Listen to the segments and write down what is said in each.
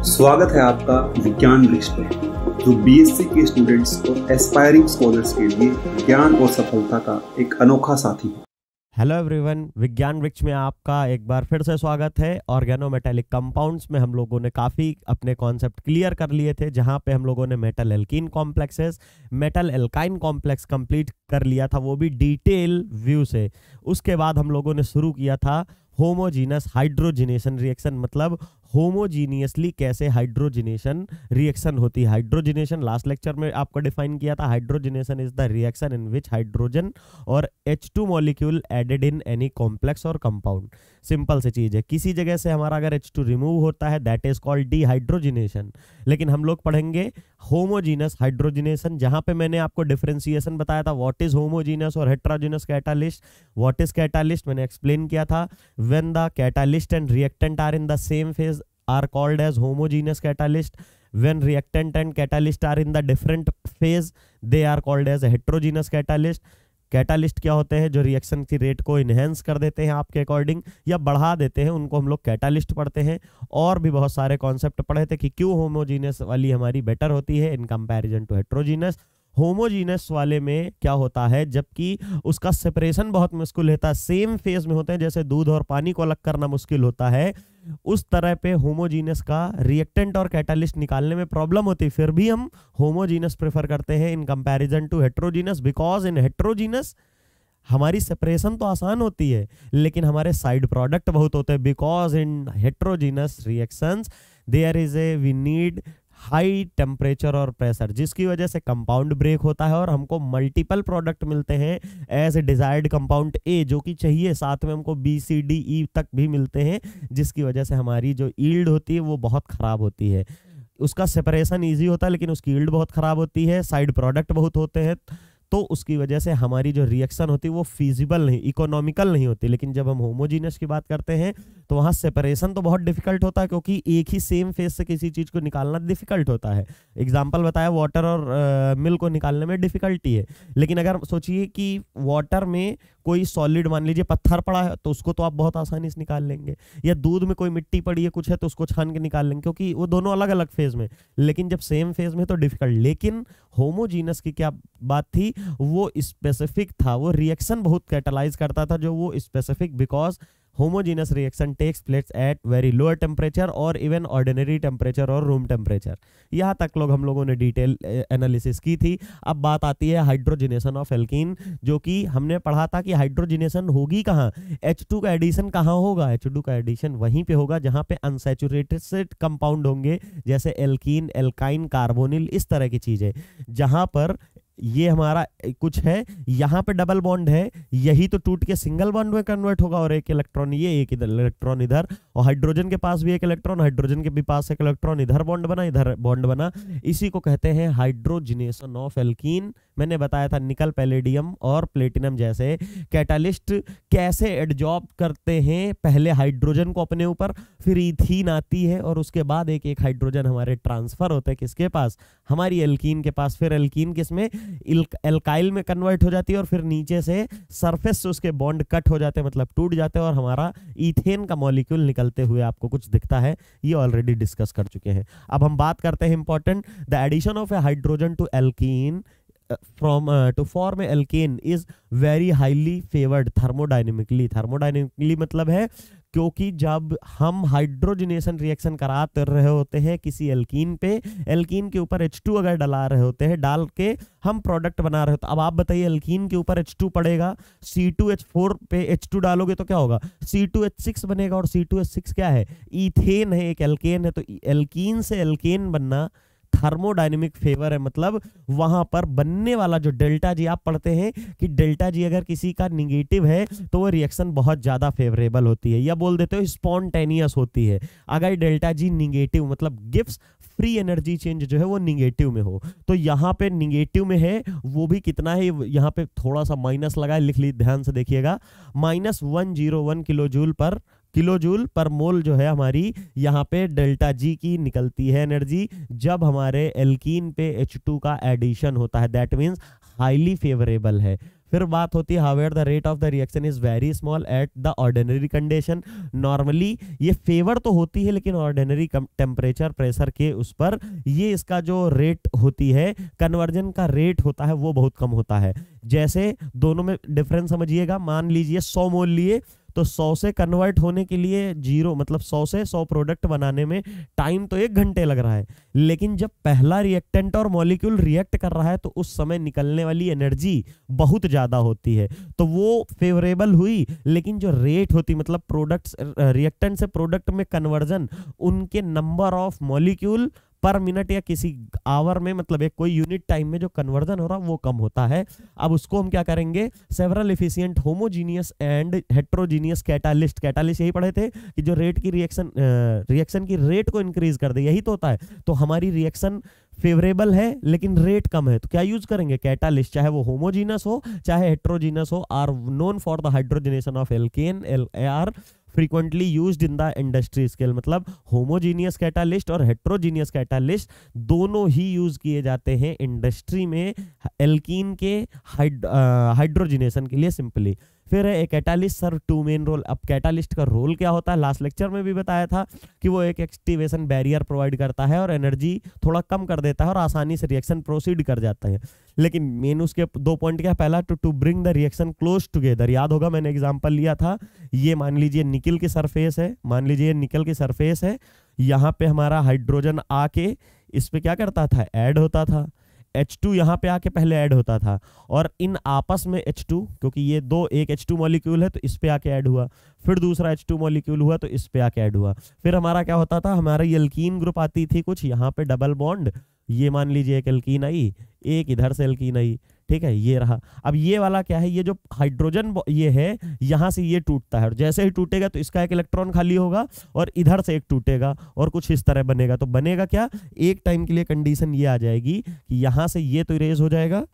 स्वागत है आपका विज्ञान वृक्ष पे, जो बीएससी के स्टूडेंट्स और एस्पायरिंग स्कॉलर्स के लिए ज्ञान और सफलता का एक अनोखा साथी है। हेलो एवरीवन, विज्ञान वृक्ष में आपका एक बार फिर से स्वागत है। ऑर्गेनोमेटेलिक कंपाउंड्स में हम लोगों ने काफ़ी अपने कॉन्सेप्ट क्लियर कर लिए थे, जहां पे हम लोगों ने metal alkene complexes, metal alkyne complex complete कर लिया था, वो भी डिटेल व्यू से। उसके बाद हम लोगों ने शुरू किया था होमोजीनस हाइड्रोजिनेशन रिएक्शन, मतलब होमोजीनियसली कैसे हाइड्रोजिनेशन रिएक्शन होती है। हाइड्रोजिनेशन लास्ट लेक्चर में आपको डिफाइन किया था। Hydrogenation is the reaction in which hydrogen और H2 molecule added in any complex और कंपाउंड। सिंपल सी चीज है, किसी जगह से हमारा अगर H2 रिमूव होता है दैट इज कॉल्ड डिहाइड्रोजिनेशन। लेकिन हम लोग पढ़ेंगे होमोजीनस हाइड्रोजिनेशन, जहां पे मैंने आपको डिफरेंशिएशन बताया था व्हाट इज होमोजीनस और heterogeneous catalyst. What is catalyst मैंने एक्सप्लेन किया था, when the catalyst and reactant are in the same phase are called as homogeneous catalyst. When reactant and catalyst are in the different phase, they are called as heterogeneous catalyst. Catalyst क्या होते हैं? जो reaction की rate को enhance कर देते हैं आपके अकॉर्डिंग या बढ़ा देते हैं, उनको हम लोग कैटालिस्ट पढ़ते हैं। और भी बहुत सारे कॉन्सेप्ट पढ़े थे कि क्यों होमोजीनियस वाली हमारी बेटर होती है in comparison to heterogeneous. Homogeneous वाले में क्या होता है, जबकि उसका सेपरेशन बहुत मुश्किल होता है, सेम फेज में होते हैं, जैसे दूध और पानी को अलग करना मुश्किल होता है, उस तरह पे होमोजीनस का रिएक्टेंट और कैटालिस्ट निकालने में प्रॉब्लम होती है। फिर भी हम होमोजीनस प्रेफर करते हैं in comparison to heterogeneous, because in heterogeneous हमारी सेपरेशन तो आसान होती है लेकिन हमारे साइड प्रोडक्ट बहुत होते हैं। Because in heterogeneous reactions there is a we need high temperature और प्रेशर, जिसकी वजह से कंपाउंड ब्रेक होता है और हमको मल्टीपल प्रोडक्ट मिलते हैं as a desired compound A, जो कि चाहिए, साथ में हमको बी सी डी ई तक भी मिलते हैं, जिसकी वजह से हमारी जो यील्ड होती है वो बहुत खराब होती है। उसका सेपरेशन ईजी होता है लेकिन उसकी यील्ड बहुत खराब होती है, साइड प्रोडक्ट बहुत होते हैं, तो उसकी वजह से हमारी जो रिएक्शन होती है वो फीजिबल नहीं, इकोनॉमिकल नहीं होती। लेकिन जब हम होमोजीनियस की बात करते हैं तो वहाँ सेपरेशन तो बहुत डिफिकल्ट होता है, क्योंकि एक ही सेम फेज से किसी चीज़ को निकालना डिफिकल्ट होता है। एग्जाम्पल बताया, वाटर और मिल्क को निकालने में डिफिकल्टी है। लेकिन अगर सोचिए कि वाटर में कोई सॉलिड, मान लीजिए पत्थर पड़ा है, तो उसको तो आप बहुत आसानी से निकाल लेंगे, या दूध में कोई मिट्टी पड़ी है कुछ है तो उसको छान के निकाल लेंगे, क्योंकि वो दोनों अलग अलग फेज में। लेकिन जब सेम फेज में तो डिफिकल्ट। लेकिन होमोजीनस की क्या बात थी, वो स्पेसिफिक था, वो रिएक्शन बहुत कैटालाइज करता था, जो वो specific, because homogeneous reaction takes place at very lower temperature और इवन ऑर्डिनरी टेम्परेचर और रूम टेम्परेचर। यहाँ तक हम लोगों ने डिटेल एनालिसिस की थी। अब बात आती है हाइड्रोजिनेशन ऑफ एल्कीन, जो कि हमने पढ़ा था कि हाइड्रोजिनेशन होगी कहाँ, H2 का एडिशन कहाँ होगा? H2 का एडिशन वहीं पे होगा जहाँ पे अनसैचुरेटेड कंपाउंड होंगे, जैसे एल्कीन, एल्काइन, कार्बोनिल, इस तरह की चीजें, जहाँ पर ये हमारा कुछ है, यहाँ पे डबल बॉन्ड है, यही तो टूट के सिंगल बॉन्ड में कन्वर्ट होगा, और एक इलेक्ट्रॉन ये, एक इलेक्ट्रॉन इधर, और हाइड्रोजन के पास भी एक इलेक्ट्रॉन, हाइड्रोजन के भी पास एक इलेक्ट्रॉन, इधर बॉन्ड बना, इधर बॉन्ड बना। इसी को कहते हैं हाइड्रोजिनेशन ऑफ एल्कीन। मैंने बताया था निकल, पैलेडियम और प्लेटिनम जैसे कैटालिस्ट कैसे एडजॉर्ब करते हैं, पहले हाइड्रोजन को अपने ऊपर, फिर इथीन आती है, और उसके बाद एक एक हाइड्रोजन हमारे ट्रांसफर होते हैं किसके पास, हमारी एल्कीन के पास। फिर एल्कीन किसमें, एल्काइल में कन्वर्ट हो जाती है, और फिर नीचे से सरफेस से उसके बॉन्ड कट हो जाते हैं, मतलब टूट जाते हैं, और हमारा ईथेन का मॉलिक्यूल निकलते हुए आपको कुछ दिखता है। ये ऑलरेडी डिस्कस कर चुके हैं। अब हम बात करते हैं important, the addition of a hydrogen to alkene to form a alkane is very highly favored thermodynamically। thermodynamically मतलब है क्योंकि जब हम हाइड्रोजिनेशन रिएक्शन करा रहे होते हैं किसी एल्कीन पे, एल्कीन के ऊपर H2 अगर डला रहे होते हैं, डाल के हम प्रोडक्ट बना रहे होते हैं। अब आप बताइए, एल्कीन के ऊपर H2 पड़ेगा, C2H4 पे H2 डालोगे तो क्या होगा, C2H6 बनेगा, और C2H6 क्या है, ईथेन है, एक एल्केन है। तो एल्कीन से एल्केन बनना थर्मोडायनेमिक फेवर है, मतलब वहां पर बनने वाला जो डेल्टा जी आप पढ़ते हैं कि डेल्टा जी अगर किसी का निगेटिव है तो वो रिएक्शन बहुत ज्यादा फेवरेबल होती है, या बोल देते हो स्पॉन्टेनियस होती है। अगर डेल्टा जी निगेटिव मतलब गिव्स फ्री एनर्जी चेंज जो है वो निगेटिव में हो, तो यहाँ पे निगेटिव में है, वो भी कितना है, यहाँ पे थोड़ा सा माइनस लगा है, लिख ली, ध्यान से देखिएगा, -101 किलोजूल पर मोल जो है हमारी यहाँ पे डेल्टा जी की निकलती है एनर्जी, जब हमारे एल्कीन पे H2 का एडिशन होता है। दैट मीन्स हाईली फेवरेबल है। फिर बात होती है however the rate of the reaction is very small at the ordinary condition. Normally ये फेवर तो होती है, लेकिन ऑर्डिनरी टेम्परेचर प्रेशर के उस पर ये इसका जो रेट होती है, कन्वर्जन का रेट होता है, वो बहुत कम होता है। जैसे दोनों में डिफरेंस समझिएगा, मान लीजिए 100 मोल लिए तो 100 से कन्वर्ट होने के लिए 0 मतलब 100 से 100 प्रोडक्ट बनाने में टाइम तो 1 घंटे लग रहा है, लेकिन जब पहला रिएक्टेंट और मॉलिक्यूल रिएक्ट कर रहा है तो उस समय निकलने वाली एनर्जी बहुत ज़्यादा होती है, तो वो फेवरेबल हुई। लेकिन जो रेट होती मतलब प्रोडक्ट्स रिएक्टेंट से प्रोडक्ट में कन्वर्जन, उनके नंबर ऑफ मॉलिक्यूल पर मिनट या किसी आवर में, मतलब एक कोई यूनिट टाइम में जो कन्वर्जन हो रहा है वो कम होता है। अब उसको हम क्या करेंगे, several efficient homogeneous and heterogeneous catalyst, catalyst यही पढ़े थे कि जो रेट की रिएक्शन की रेट को इंक्रीज कर दे, यही तो होता है। तो हमारी रिएक्शन फेवरेबल है लेकिन रेट कम है, तो क्या यूज करेंगे, कैटालिस्ट, चाहे वो होमोजीनस हो चाहे हेट्रोजीनस हो, are known for the hydrogenation of alkane, are frequently used in the industry scale. मतलब होमोजीनियस कैटालिस्ट और हेट्रोजीनियस कैटालिस्ट दोनों ही यूज किए जाते हैं इंडस्ट्री में एल्कीन के हाइड्रोजिनेशन के लिए सिंपली। फिर है कैटालिस्ट सर्व 2 मेन रोल। अब कैटालिस्ट का रोल क्या होता है, लास्ट लेक्चर में भी बताया था कि वो एक एक्टिवेशन बैरियर प्रोवाइड करता है और एनर्जी थोड़ा कम कर देता है और आसानी से रिएक्शन प्रोसीड कर जाता है। लेकिन मेन उसके 2 पॉइंट क्या, पहला to bring the reaction close together. याद होगा मैंने एग्जांपल लिया था, ये मान लीजिए निकल की सरफेस है, मान लीजिए निकल की सरफेस है, यहाँ पे हमारा हाइड्रोजन आके इस पे क्या करता था, ऐड होता था। H2 यहाँ पे आके पहले ऐड होता था और इन आपस में H2, क्योंकि ये दो, एक H2 मॉलिक्यूल है तो इस पे आके ऐड हुआ, फिर दूसरा H2 मॉलिक्यूल हुआ तो इस पे आके ऐड हुआ। फिर हमारा क्या होता था, हमारी एल्कीन ग्रुप आती थी कुछ, यहाँ पे डबल बॉन्ड, ये मान लीजिए एक एल्कीन आई, एक इधर से एल्कीन आई, ठीक है, ये रहा। अब ये वाला क्या है, ये जो हाइड्रोजन ये है, यहाँ से ये टूटता है और जैसे ही टूटेगा तो इसका एक इलेक्ट्रॉन खाली होगा और इधर से एक टूटेगा और कुछ इस तरह बनेगा। तो बनेगा क्या, एक टाइम के लिए कंडीशन ये आ जाएगी कि यहाँ से ये तो इरेज हो जाएगा,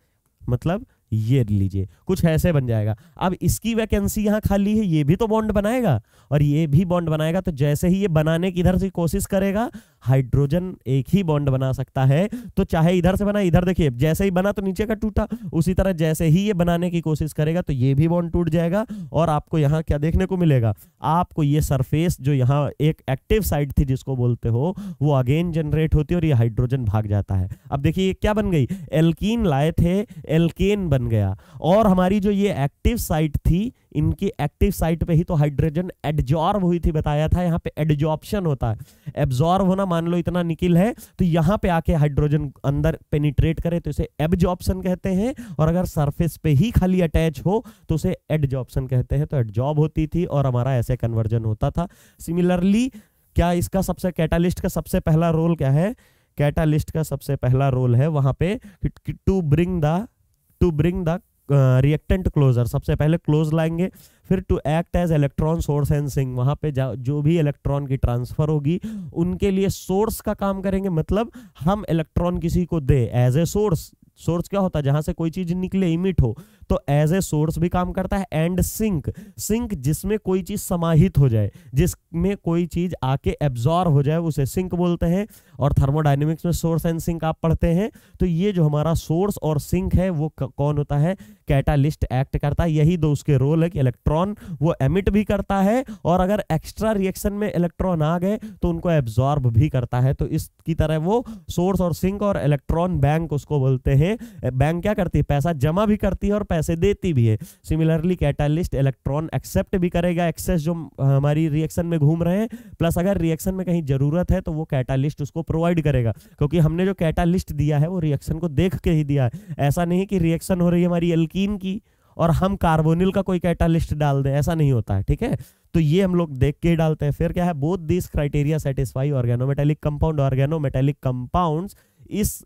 मतलब ये लीजिए कुछ ऐसे बन जाएगा। अब इसकी वैकेंसी यहाँ खाली है, ये भी तो बॉन्ड बनाएगा और ये भी बॉन्ड बनाएगा, तो जैसे ही ये बनाने की इधर से कोशिश करेगा, हाइड्रोजन एक ही बॉन्ड बना सकता है, तो चाहे इधर से बना, इधर देखिए जैसे ही बना तो नीचे का टूटा, उसी तरह जैसे ही ये बनाने की कोशिश करेगा तो ये भी बॉन्ड टूट जाएगा और आपको यहाँ क्या देखने को मिलेगा, आपको ये सरफेस जो यहाँ एक एक्टिव साइड थी जिसको बोलते हो, वो अगेन जनरेट होती है और ये हाइड्रोजन भाग जाता है। अब देखिए क्या बन गई, एल्कीन लाए थे, एल्केन बन गया, और हमारी जो ये एक्टिव साइट थी, इनकी एक्टिव साइट पे ही तो हाइड्रोजन एडजॉर्ब हुई थी, बताया था यहाँ पे एडजॉर्प्शन होता है, एब्जॉर्ब होना, मान लो इतना निकल है तो यहाँ पे आके हाइड्रोजन अंदर पेनिट्रेट करे तो इसे एब्जॉर्प्शन कहते हैं, और अगर सरफेस पे ही खाली अटैच हो तो उसे एडजॉर्प्शन कहते हैं। तो एडजॉर्ब होती थी और हमारा ऐसे कन्वर्जन होता था। सिमिलरली क्या इसका सबसे, कैटालिस्ट का सबसे पहला रोल क्या है, कैटालिस्ट का सबसे पहला रोल है वहां पे to bring the reactant closer, सबसे पहले क्लोज लाएंगे, फिर to act as electron source sensing, वहां पे जो भी इलेक्ट्रॉन की ट्रांसफर होगी उनके लिए सोर्स का काम करेंगे, मतलब हम इलेक्ट्रॉन किसी को दे एज ए सोर्स। सोर्स क्या होता है, जहां से कोई चीज निकले, इमिट हो, तो एज ए सोर्स भी काम करता है। एंड सिंक, सिंक जिसमें कोई चीज समाहित हो जाए, जिसमें कोई चीज आके एब्जॉर्ब हो जाए, उसे सिंक बोलते हैं। और थर्मोडायनेमिक्स में सोर्स एंड सिंक आप पढ़ते हैं, तो ये जो हमारा सोर्स और सिंक है वो कौन होता है, कैटालिस्ट एक्ट करता है। यही दो उसके रोल है कि इलेक्ट्रॉन वो एमिट भी करता है और अगर एक्स्ट्रा रिएक्शन में इलेक्ट्रॉन आ गए तो उनको एब्जॉर्ब भी करता है। तो इसकी तरह वो सोर्स और सिंक और इलेक्ट्रॉन बैंक उसको बोलते हैं। बैंक क्या करती है, पैसा जमा भी करती है और पैसे देती भी है। सिमिलरली कैटालिस्ट इलेक्ट्रॉन एक्सेप्ट भी करेगा, एक्सेस जो हमारी रिएक्शन में घूम रहे हैं, प्लस अगर रिएक्शन में कहीं जरूरत है तो वो कैटालिस्ट उसको प्रोवाइड करेगा, क्योंकि हमने जो कैटालिस्ट दिया है वो रिएक्शन को देख के ही दिया है। ऐसा नहीं कि रिएक्शन हो रही है हमारी एल्कीन की और हम कार्बोनिल का कोई कैटालिस्ट डाल दें, ऐसा नहीं होता है, ठीक है। तो ये हम लोग देख के ही डालते हैं। फिर क्या है, both this criteria satisfy organometallic compound, organometallic compounds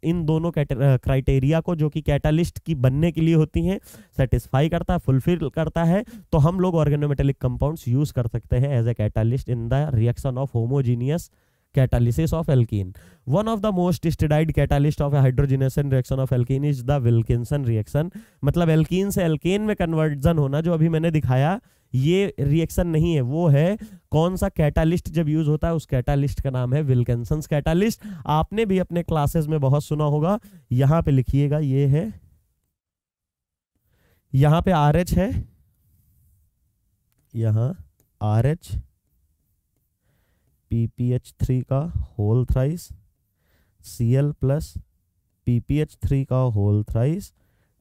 in दोनों क्राइटेरिया को जो कि कैटालिस्ट की बनने के लिए होती हैं सेटिस्फाई करता है, फुलफिल करता है, तो हम लोग ऑर्गेनोमेटेलिक कंपाउंड्स यूज कर सकते हैं as a catalyst in the reaction of homogeneous catalysis of alkene. One of the most studied catalyst of a hydrogenation reaction of alkene is the Wilkinson reaction. मतलब alkene से alkene में conversion होना जो अभी मैंने दिखाया, ये रिएक्शन नहीं है, वो है कौन सा कैटालिस्ट जब यूज होता है, उस कैटालिस्ट का नाम है विल्किंसन कैटालिस्ट। आपने भी अपने क्लासेस में बहुत सुना होगा, यहाँ पे लिखिएगा, ये है यहाँ पे RH है, यहाँ RH PPH3 का whole thrice Cl plus PPH3 का whole thrice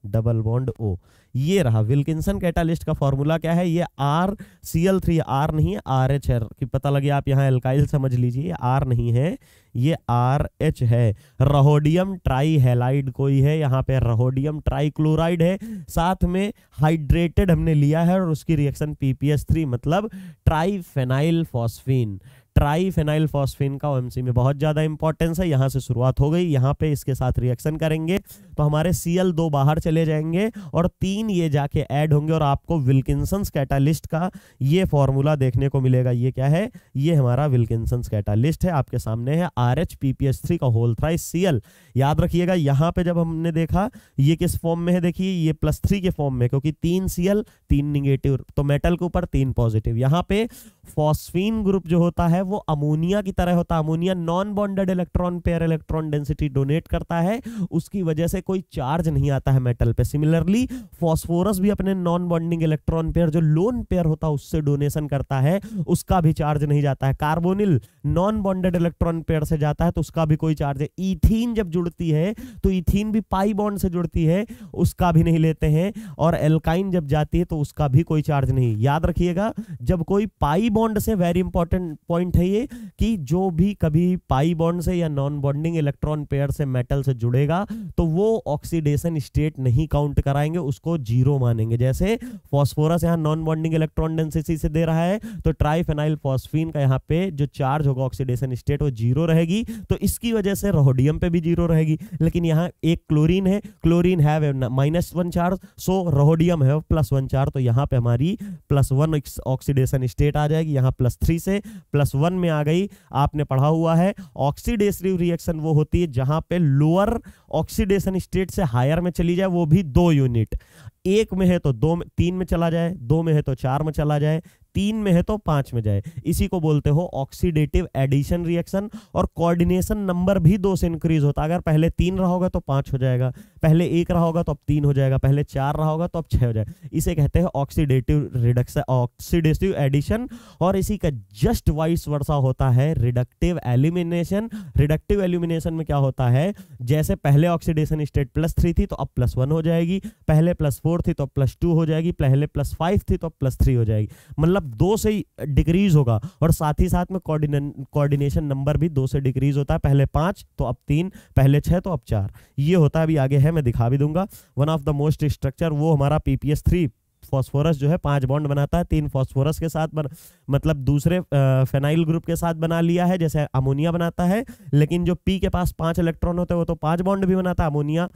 double bond O। ये रहा विल्किंसन कैटालिस्ट का फॉर्मूला। क्या है ये? RCl3, R नहीं है RH है, कि पता लगे आप यहाँ एल्काइल समझ लीजिए, R नहीं है ये RH है। रहोडियम ट्राई हैलाइड कोई है, यहाँ पे रहोडियम ट्राई क्लोराइड है, साथ में हाइड्रेटेड हमने लिया है और उसकी रिएक्शन PPH3 मतलब ट्राईफेनाइल फॉस्फीन। ट्राईफेनाइल फॉस्फीन का ओएमसी में बहुत ज्यादा इंपॉर्टेंस है। यहां से शुरुआत हो गई, यहाँ पे इसके साथ रिएक्शन करेंगे तो हमारे Cl2 बाहर चले जाएंगे और 3 ये जाके ऐड होंगे और आपको विल्किंसंस कैटालिस्ट का ये फॉर्मूला देखने को मिलेगा। ये क्या है? ये हमारा विल्किंसंस कैटालिस्ट है, आपके सामने है RH PPH3 का होल थ्राइस Cl। याद रखिएगा यहाँ पे जब हमने देखा ये किस फॉर्म में है, देखिए ये +3 के फॉर्म में, क्योंकि 3 Cl 3 निगेटिव, तो मेटल के ऊपर 3 पॉजिटिव। यहाँ पे फॉस्फीन ग्रुप जो होता है वो अमोनिया की तरह होता है। Ammonia non bonded electron pair electron density donate करता है, उसकी वजह से कोई चार्ज नहीं आता है मेटल पे। सिमिलरली फॉस्फोरस भी अपने नॉन बॉन्डिंग इलेक्ट्रॉन पेयर जो लोन पेयर होता है उससे डोनेशन करता है, उसका भी चार्ज नहीं जाता है। Carbonyl non bonded electron pair से जाता है तो उसका भी कोई चार्ज है। ईथीन जब जुड़ती है तो ईथीन भी पाई बॉन्ड से जुड़ती है, उसका भी नहीं लेते हैं। और एल्काइन जब जाती है तो उसका भी कोई चार्ज नहीं। याद रखिएगा जब कोई पाई बॉन्ड से, वेरी इंपॉर्टेंट पॉइंट है ये, कि जो भी कभी पाई बॉन्ड से या नॉन बॉन्डिंग इलेक्ट्रॉन पेयर से मेटल से जुड़ेगा तो वो ऑक्सीडेशन स्टेट नहीं काउंट कराएंगे, उसको जीरो मानेंगे। जैसे फॉस्फोरस यहाँ नॉन बॉन्डिंग इलेक्ट्रॉन डेंसिटी से दे रहा है तो ट्राईफेनाइल फॉस्फीन का यहाँ पे जो चार्ज होगा ऑक्सीडेशन स्टेट वो जीरो रहेगी, तो इसकी वजह से रोडियम पे भी जीरो रहेगी। लेकिन यहाँ एक क्लोरीन है, क्लोरीन है -1 चार्ज, सो रोडियम है +1 चार्ज, तो यहाँ पे हमारी +1 ऑक्सीडेशन स्टेट आ जाएगी। यहाँ +3 से +1 में आ गई। आपने पढ़ा हुआ है ऑक्सीडेटिव रिएक्शन वो होती है जहां पे लोअर ऑक्सीडेशन स्टेट से हायर में चली जाए, वो भी 2 यूनिट। 1 में है तो 2 में 3 में चला जाए, 2 में है तो 4 में चला जाए, 3 में है तो 5 में जाए। इसी को बोलते हो ऑक्सीडेटिव एडिशन रिएक्शन। और कोऑर्डिनेशन नंबर भी 2 से इंक्रीज होता है। अगर पहले 3 रहा होगा तो 5 हो जाएगा, पहले 1 रहा होगा तो अब 3 हो जाएगा, पहले 4 रहा होगा तो अब 6 हो जाएगा। इसे कहते हैं ऑक्सीडेटिव रिडक्शन, ऑक्सीडेटिव एडिशन। और इसी का जस्ट वाइस वर्सा होता है रिडक्टिव एलिमिनेशन। रिडक्टिव एलिमिनेशन में क्या होता है, जैसे पहले ऑक्सीडेशन स्टेट +3 थी तो अब +1 हो जाएगी, पहले +4 थी तो +2 हो जाएगी, पहले +5 थी तो अब +3 हो जाएगी। मतलब 2 से डिक्रीज होगा। और साथ ही साथ में कोऑर्डिनेशन नंबर भी 2 से डिक्रीज होता है, पहले 5 तो अब 3, पहले 6 तो अब 4। ये होता है, अभी आगे है मैं दिखा भी दूंगा। One of the most structure वो हमारा PPH3 फॉस्फोरस जो है 5 बॉन्ड बनाता है, 3 फॉस्फोरस के साथ मतलब दूसरे फेनाइल ग्रुप के साथ बना लिया है, जैसे अमोनिया बनाता है। लेकिन जो P के पास 5 इलेक्ट्रॉन होते हैं वो तो 5 बॉन्ड भी बनाता है, अमोनिया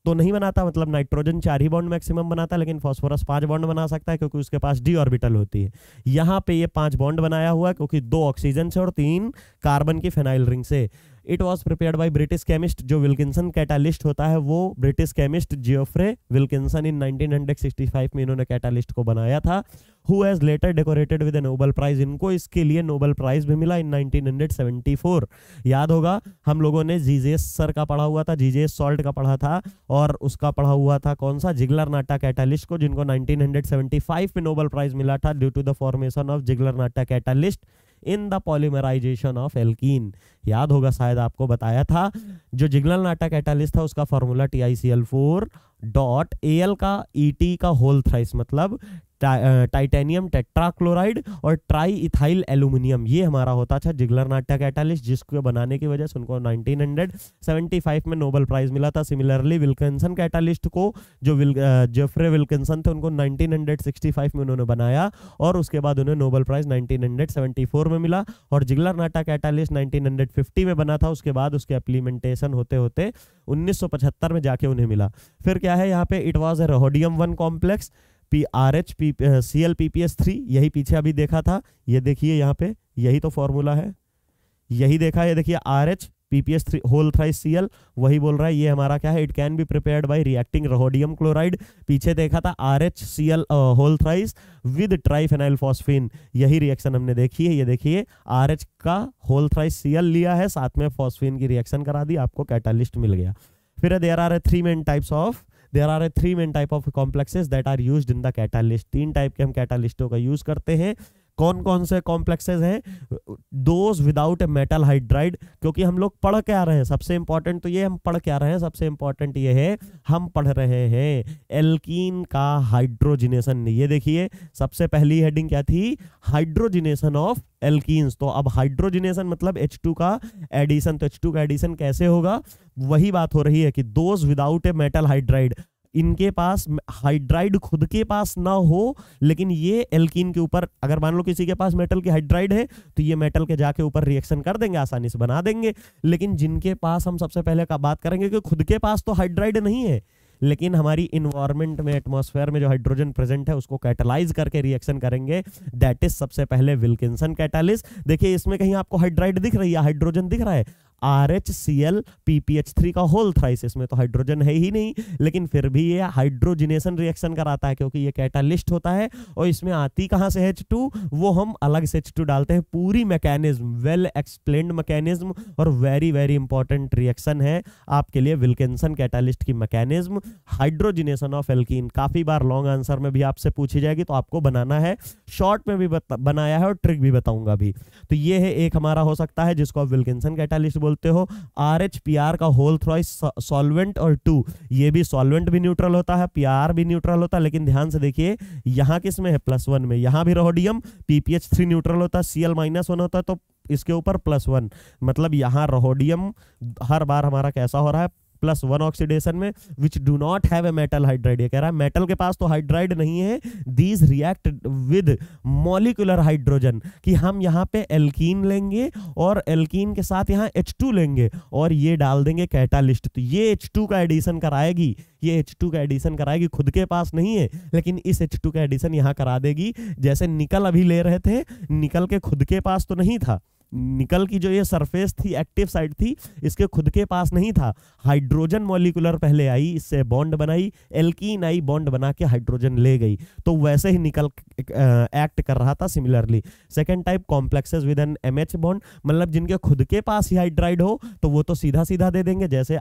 तो नहीं बनाता। मतलब नाइट्रोजन 4 ही बॉन्ड मैक्सिमम बनाता है, लेकिन फॉस्फोरस 5 बॉन्ड बना सकता है क्योंकि उसके पास d ऑर्बिटल होती है। यहाँ पे ये 5 बॉन्ड बनाया हुआ है क्योंकि 2 ऑक्सीजन से और 3 कार्बन की फेनाइल रिंग से। It was prepared by British chemist. जो विल्किंसन कैटालिस्ट होता है वो British chemist Geoffrey Wilkinson in 1965 में इन्होंने कैटालिस्ट को बनाया था। Who has later decorated with a Nobel prize. इनको इसके लिए नोबेल प्राइज भी मिला इन 1974। याद होगा हम लोगों ने जीजेस सर का पढ़ा हुआ था, जीजेस सॉल्ट का पढ़ा था, और उसका पढ़ा हुआ था कौन सा, जिगलर-नाटा कैटालिस्ट को, जिनको 1975 में नोबेल प्राइज मिला था due to the formation of Ziegler Natta catalyst in the polymerisation of alkene. याद होगा शायद आपको बताया था। जो जिगलर-नाटा कैटालिस्ट था उसका फॉर्मूला TiCl4.Al का Et का होल थ्राइस मतलब टाइटेनियम टेट्राक्लोराइड और ट्राई इथाइल एल्यूमिनियम, ये हमारा होता था जिगलर-नाटा कैटालिस्ट, जिसको बनाने की वजह से उनको 1975 में नोबेल प्राइज मिला था। सिमिलरली विल्किंसन कैटालिस्ट को जो जेफ्रे विल्किंसन थे उनको 1965 में उन्होंने बनाया और उसके बाद उन्हें नोबेल प्राइज 1974 में मिला। और जिगलर-नाटा कैटालिस्ट 1950 में बना था, उसके बाद उसके इम्प्लीमेंटेशन होते होते 1975 में जाके उन्हें मिला। फिर क्या है यहाँ पे, it was a rhodium 1 complex RH Cl PPH3, यही पीछे अभी देखा था। ये देखिए यहाँ पे यही तो फॉर्मूला है, यही देखा, ये देखिए RH PPH3 whole thrice Cl, वही बोल रहा है। ये हमारा क्या है, it can be prepared by reacting rhodium chloride. पीछे देखा था RH Cl whole thrice with triphenyl phosphine, यही रिएक्शन हमने देखी है। ये देखिए RH का होल थ्राइस Cl लिया है, साथ में फॉस्फीन की रिएक्शन करा दी, आपको कैटालिस्ट मिल गया। फिर there are 3 main types of there are 3 main type of complexes that are used in the catalyst. 3 type के हम कैटालिस्टों का यूज करते हैं। कौन कौन से कॉम्प्लेक्सेस हैं? Those without a metal hydride, क्योंकि हम लोग पढ़ क्या रहे हैं, सबसे इंपॉर्टेंट तो ये हम पढ़ क्या रहे हैं, सबसे इंपॉर्टेंट ये है हम पढ़ रहे हैं एल्कीन का हाइड्रोजिनेशन। ये देखिए सबसे पहली हेडिंग क्या थी, हाइड्रोजिनेशन ऑफ एल्कीन्स। तो अब हाइड्रोजिनेशन मतलब H2 का एडिशन। तो H2 का एडिशन कैसे होगा, वही बात हो रही है कि those without a metal hydride, इनके पास हाइड्राइड खुद के पास ना हो, लेकिन ये एल्कीन के ऊपर, अगर मान लो किसी के पास मेटल की हाइड्राइड है तो ये मेटल के जाके ऊपर रिएक्शन कर देंगे, आसानी से बना देंगे। लेकिन जिनके पास, हम सबसे पहले का बात करेंगे कि खुद के पास तो हाइड्राइड नहीं है, लेकिन हमारी इन्वायरमेंट में, एटमॉस्फेयर में जो हाइड्रोजन प्रेजेंट है उसको कैटालाइज करके रिएक्शन करेंगे, दैट इज सबसे पहले विल्किंसन कैटालिस्ट। देखिए इसमें कहीं आपको हाइड्राइड दिख रही है, हाइड्रोजन दिख रहा है, RHCl PPH3 का होल थ्राइस, इसमें तो हाइड्रोजन है ही नहीं, लेकिन फिर भी ये हाइड्रोजिनेशन रिएक्शन कराता है क्योंकि ये कैटालिस्ट होता है। और इसमें आती कहां से H2, वो हम अलग से H2 डालते हैं। पूरी मैकेनिज्म, वेल एक्सप्लेन्ड मैकेनिज्म और वेरी वेरी इंपॉर्टेंट रिएक्शन है आपके लिए विल्किंसन कैटालिस्ट की मैकेनिज्म, हाइड्रोजिनेशन ऑफ एल्कीन। काफी बार लॉन्ग आंसर में भी आपसे पूछी जाएगी, तो आपको बनाना है, शॉर्ट में भी बनाया है और ट्रिक भी बताऊंगा भी। तो ये है एक हमारा हो सकता है जिसको आप विल्किंसन कैटालिस्ट बोलते हो। RHPR का होल थ्राइस सॉल्वेंट और 2, ये भी सॉल्वेंट भी न्यूट्रल होता है, PR भी न्यूट्रल होता है, लेकिन ध्यान से देखिए यहाँ किस में है, +1 में। यहाँ भी रोडियम PPH3 न्यूट्रल होता है, Cl-1 होता है, तो इसके ऊपर +1, मतलब यहाँ रोडियम हर बार हमारा कैसा हो रहा है, +1 ऑक्सीडेशन में, which do not have a metal hydride. ये कह रहा है मेटल के पास तो हाइड्राइड नहीं है, these react with molecular hydrogen, कि हम यहाँ पे एल्कीन लेंगे और एल्कीन के साथ यहाँ H2 लेंगे और ये डाल देंगे कैटालिस्ट। तो ये H2 का एडिशन कराएगी, ये H2 का एडिशन कराएगी, खुद के पास नहीं है लेकिन इस H2 का एडिशन यहाँ करा देगी। जैसे निकल अभी ले रहे थे, निकल के खुद के पास तो नहीं था, निकल की जो ये सरफेस थी, एक्टिव साइड थी, इसके खुद के पास नहीं था, हाइड्रोजन मॉलिक्यूलर पहले आई, इससे बॉन्ड बनाई, एल्कीन आई, बॉन्ड बना के हाइड्रोजन ले गई, तो वैसे ही निकल एक्ट कर रहा था। Similarly second type complexes with an MH bond, मतलब जिनके खुद के पास ही हाइड्राइड हो तो वो तो सीधा सीधा दे देंगे, जैसे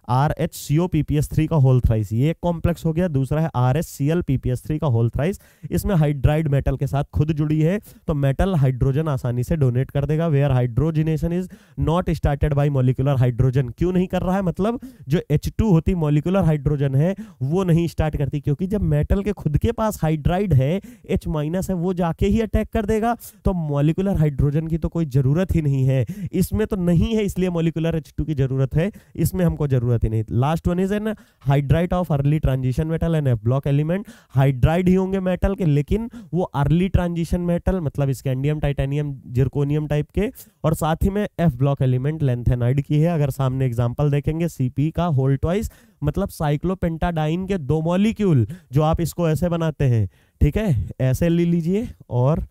RHCO PPS3 का होल थ्राइस, ये एक कॉम्प्लेक्स हो गया। दूसरा है RHCl PPS3 का होल थ्राइस, इसमें हाइड्राइड मेटल के साथ खुद जुड़ी है, तो मेटल हाइड्रोजन आसानी से डोनेट कर देगा। Where hydrogenation is not started by molecular hydrogen, क्यों नहीं कर रहा है, मतलब जो H2 होती मॉलिक्यूलर हाइड्रोजन है वो नहीं स्टार्ट करती, क्योंकि जब मेटल के खुद के पास हाइड्राइड है, H- है, वो जाके ही अटैक कर देगा, तो मॉलिक्यूलर हाइड्रोजन की तो कोई जरूरत ही नहीं है, इसमें तो नहीं है, इसलिए मॉलिक्यूलर H2 की जरूरत है, इसमें हमको जरूरत ही नहीं। Last one is an hydride of early transition metal and F block element, hydride ही होंगे मेटल के, लेकिन वो अर्ली ट्रांजिशन मेटल, मतलब स्कैंडियम, टाइटेनियम, जिरकोनियम टाइप के, और साथ ही में F ब्लॉक एलिमेंट लेंथेनाइड की है। अगर सामने एग्जांपल देखेंगे Cp का होल ट्वाइस, मतलब साइक्लोपेंटाडाइन के 2 मॉलिक्यूल, जो आप इसको ऐसे बनाते हैं, ठीक है, ऐसे ले लीजिए और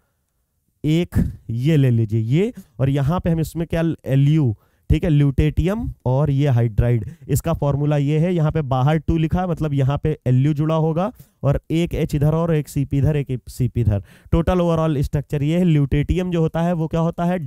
एक ये ले लीजिए, ये, और यहाँ पे हम इसमें क्या, Lu, ठीक है, ल्यूटेटियम और ये हाइड्राइड, इसका फॉर्मूला ये है, यहाँ पे बाहर 2 लिखा है, मतलब यहाँ पे Lu जुड़ा होगा और एक H इधर और एक Cp इधर, एक Cp इधर। टोटल ओवरऑल स्ट्रक्चर ये है। ल्यूटेटियम जो होता है वो क्या होता है,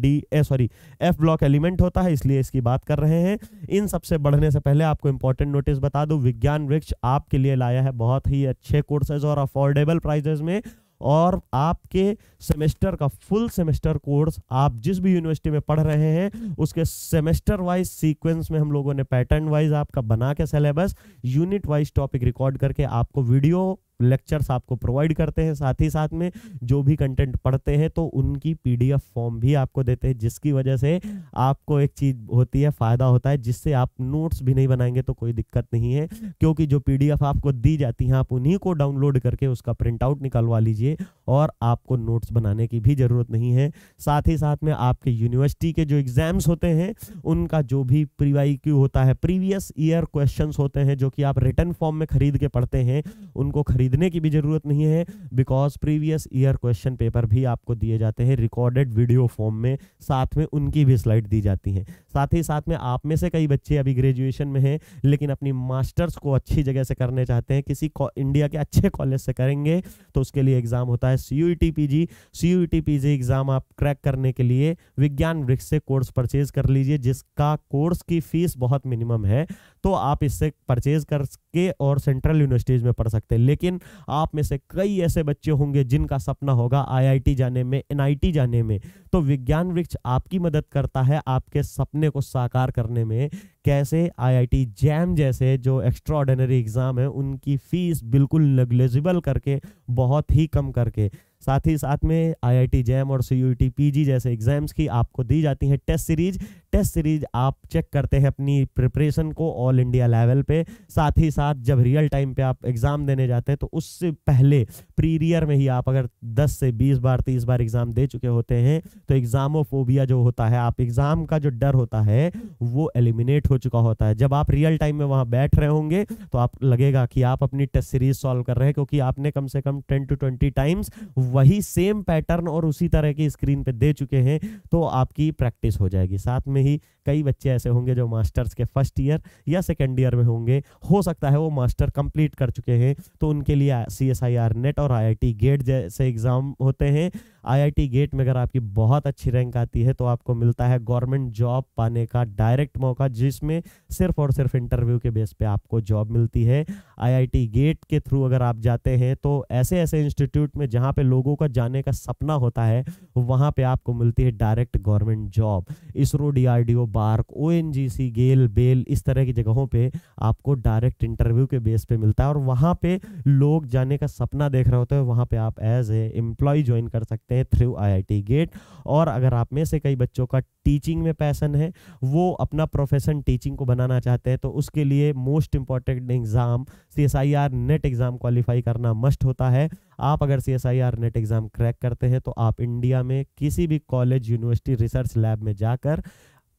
F ब्लॉक एलिमेंट होता है, इसलिए इसकी बात कर रहे हैं। इन सबसे बढ़ने से पहले आपको इंपॉर्टेंट नोटिस बता दूं, विज्ञान वृक्ष आपके लिए लाया है बहुत ही अच्छे कोर्सेज और अफोर्डेबल प्राइजेस में, और आपके सेमेस्टर का फुल सेमेस्टर कोर्स आप जिस भी यूनिवर्सिटी में पढ़ रहे हैं उसके सेमेस्टर वाइज सीक्वेंस में हम लोगों ने पैटर्न वाइज आपका बना के syllabus, unit wise topic record करके आपको वीडियो लेक्चर्स आपको प्रोवाइड करते हैं। साथ ही साथ में जो भी कंटेंट पढ़ते हैं तो उनकी PDF फॉर्म भी आपको देते हैं, जिसकी वजह से आपको एक चीज़ होती है, फ़ायदा होता है, जिससे आप नोट्स भी नहीं बनाएंगे तो कोई दिक्कत नहीं है, क्योंकि जो PDF आपको दी जाती हैं आप उन्हीं को डाउनलोड करके उसका प्रिंट आउट निकलवा लीजिए और आपको नोट्स बनाने की भी ज़रूरत नहीं है। साथ ही साथ में आपके यूनिवर्सिटी के जो एग्ज़ाम्स होते हैं उनका जो भी प्रीवाईक्यू होता है, प्रीवियस ईयर क्वेश्चंस होते हैं, जो कि आप रिटन फॉर्म में खरीद के पढ़ते हैं, उनको खरीदने की भी जरूरत नहीं है, because previous year question paper भी आपको दिए जाते हैं रिकॉर्डेड वीडियो फॉर्म में, साथ में उनकी भी स्लाइड दी जाती हैं। साथ ही साथ में आप में से कई बच्चे अभी ग्रेजुएशन में हैं लेकिन अपनी मास्टर्स को अच्छी जगह से करने चाहते हैं, किसी इंडिया के अच्छे कॉलेज से करेंगे तो उसके लिए एग्जाम होता है CUET PG। CUET PG exam आप क्रैक करने के लिए विज्ञान वृक्ष से कोर्स परचेज कर लीजिए, जिसका कोर्स की फीस बहुत मिनिमम है, तो आप इससे परचेज करके और सेंट्रल यूनिवर्सिटीज में पढ़ सकते हैं। लेकिन आप में से कई ऐसे बच्चे होंगे जिनका सपना होगा IIT जाने में, NIT जाने में, तो विज्ञान वृक्ष आपकी मदद करता है आपके सपने को साकार करने में। कैसे? IIT जैम जैसे जो एक्स्ट्रा ऑर्डिनरी एग्जाम है उनकी फीस बिल्कुल नेग्लिजिबल करके, बहुत ही कम करके। साथ ही साथ में IIT जैम और CUET PG जैसे एग्जाम्स की आपको दी जाती है टेस्ट सीरीज। टेस्ट सीरीज आप चेक करते हैं अपनी प्रिपरेशन को ऑल इंडिया लेवल पे। साथ ही साथ जब रियल टाइम पे आप एग्जाम देने जाते हैं तो उससे पहले प्री ईयर में ही आप अगर 10 से 20 बार 30 बार एग्जाम दे चुके होते हैं तो एग्जामोफोबिया जो होता है, आप एग्जाम का जो डर होता है वो एलिमिनेट हो चुका होता है। जब आप रियल टाइम में वहां बैठ रहे होंगे तो आप लगेगा कि आप अपनी टेस्ट सीरीज सॉल्व कर रहे हैं, क्योंकि आपने कम से कम 10 to 20 टाइम्स वही सेम पैटर्न और उसी तरह की स्क्रीन पे दे चुके हैं, तो आपकी प्रैक्टिस हो जाएगी। साथ में ही कई बच्चे ऐसे होंगे जो मास्टर्स के फर्स्ट ईयर या सेकेंड ईयर में होंगे, हो सकता है वो मास्टर कंप्लीट कर चुके हैं, तो उनके लिए CSIR नेट और IIT गेट जैसे एग्जाम होते हैं। IIT गेट में अगर आपकी बहुत अच्छी रैंक आती है तो आपको मिलता है गवर्नमेंट जॉब पाने का डायरेक्ट मौका, जिसमें सिर्फ और सिर्फ इंटरव्यू के बेस पे आपको जॉब मिलती है। IIT गेट के थ्रू अगर आप जाते हैं तो ऐसे ऐसे इंस्टीट्यूट में जहाँ पे लोगों का जाने का सपना होता है वहाँ पे आपको मिलती है direct government job. ISRO, DRDO, BARC, ONGC, GAIL, BEL, इस तरह की जगहों पे आपको डायरेक्ट इंटरव्यू के बेस पे मिलता है और वहाँ पे लोग जाने का सपना देख रहे होते हैं, वहाँ पे आप एज ए एम्प्लॉय ज्वाइन कर सकते हैं थ्रू IIT गेट। और अगर आप में से कई बच्चों का टीचिंग में पैशन है, वो अपना प्रोफेशन टीचिंग को बनाना चाहते हैं, तो उसके लिए most important exam CSIR net exam qualify करना मस्ट होता है। आप अगर CSIR नेट एग्जाम क्रैक करते हैं तो आप इंडिया में किसी भी कॉलेज, यूनिवर्सिटी, रिसर्च लैब में जाकर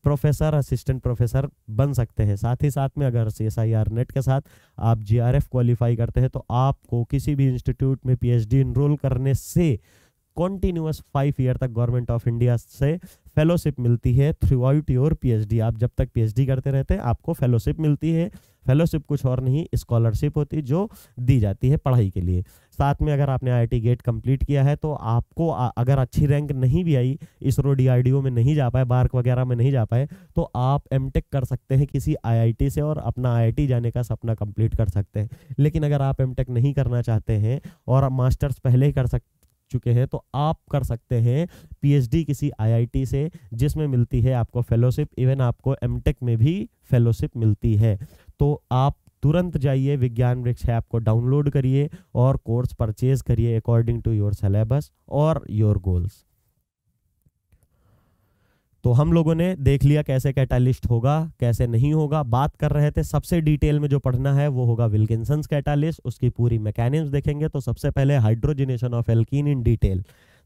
प्रोफेसर, असिस्टेंट प्रोफेसर बन सकते हैं। साथ ही साथ में अगर CSIR नेट के साथ आप GRF क्वालिफाई करते हैं तो आपको किसी भी इंस्टीट्यूट में PhD इनरोल करने से कॉन्टिन्यूअस 5 ईयर तक गवर्नमेंट ऑफ इंडिया से फेलोशिप मिलती है थ्रू आउट योर PhD। आप जब तक PhD करते रहते हैं आपको फेलोशिप मिलती है। फेलोशिप कुछ और नहीं, स्कॉलरशिप होती है जो दी जाती है पढ़ाई के लिए। साथ में अगर आपने IIT गेट कंप्लीट किया है तो आपको अगर अच्छी रैंक नहीं भी आई, इसरो, DRDO में नहीं जा पाए, बार्क वगैरह में नहीं जा पाए, तो आप MTech कर सकते हैं किसी IIT से और अपना IIT जाने का सपना कंप्लीट कर सकते हैं। लेकिन अगर आप MTech नहीं करना चाहते हैं और मास्टर्स पहले ही कर चुके हैं तो आप कर सकते हैं PhD किसी IIT से, जिसमें मिलती है आपको फेलोशिप। इवन आपको MTech में भी फेलोशिप मिलती है। तो आप तुरंत जाइए, विज्ञान वृक्ष ऐप को डाउनलोड करिए और कोर्स परचेज करिए अकॉर्डिंग टू योर सिलेबस और योर गोल्स। तो हम लोगों ने देख लिया कैसे कैटालिस्ट होगा, कैसे नहीं होगा। बात कर रहे थे सबसे डिटेल में जो पढ़ना है वो होगा विल्किंसंस कैटालिस्ट, उसकी पूरी मैकेनिज्म देखेंगे। तो सबसे पहले hydrogenation of alkene in detail,